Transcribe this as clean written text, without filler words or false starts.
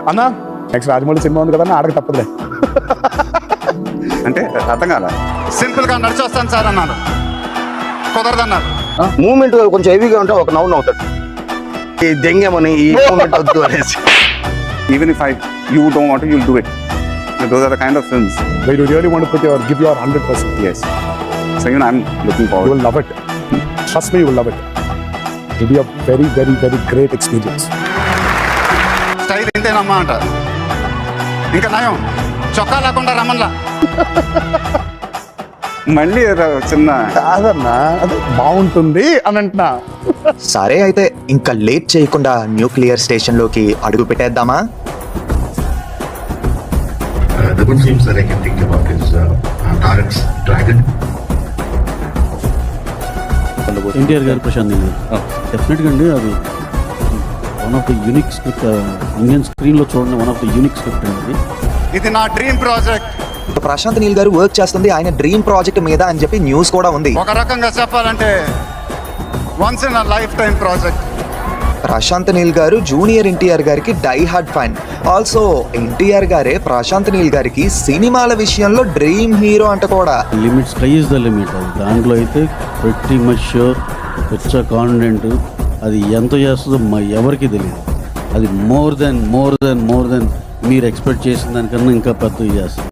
అన్నా next Rajamouli cinema ఉంది కదా ఆడక తప్పదులే. అంటే అర్థం కాల. సింపుల్ గా నడిచి వస్తాను సార్ అన్నాడు, కుదరదన్నారు. మూమెంట్ కొంచెం హెవీగా ఉంటే ఒక నవ్వు నవ్వుతాడు. ఈ దెంగేమని ఈ మూమెంట్ వద్దు అనేసి. Even if you don't want to, you'll do it. Those are the kind of films. Where you really want to give your 100%. Yes. So I'm looking You forward. will love it. Trust me, you will love it. It will be a very, very, very great experience. Style ఇంతేనమ్మా అంటారు. ఇంకా నయం చొక్కా లేకుండా రమ్మన్లా. మళ్ళీ చిన్న కాదన్నా అది బాగుంటుంది అని అంటున్నా. సరే అయితే ఇంకా లేట్ చేయకుండా న్యూక్లియర్ స్టేషన్ లోకి అడుగు పెట్టేద్దామా? The good films that I can think about is Tarek's Dragon. NTR గారు, ప్రశాంత్ నీల్ గారు డెఫినెట్గా అండి. అది one of the unique script, Indian స్క్రీన్లో చూడండి, one of the unique script అండి. ఇది నా డ్రీమ్ ప్రాజెక్ట్. ప్రశాంత్ నీల్ గారు వర్క్ చేస్తుంది ఆయన డ్రీమ్ ప్రాజెక్ట్ మీద అని చెప్పి న్యూస్ కూడా ఉంది. ఒక రకంగా చెప్పాలంటే once in a lifetime project. Prashanth Neel గారు జూనియర్ ఎన్టీఆర్ గారికి die hard fan. Also NTR గారే ప్రశాంత్ నీల్ గారికి సినిమాల విషయంలో డ్రీమ్ హీరో అంట కూడా. Limit, sky is the limit. అది దాంట్లో అయితే ప్రతి మచ్ ష్యూర్, పిచ్చ కాన్ఫిడెంట్. అది ఎంత చేస్తుందో ఎవరికి తెలియదు. అది మోర్ దెన్ మీరు ఎక్స్పెక్ట్ చేసిన దానికన్నా ఇంకా పెద్దగా చేస్తుంది.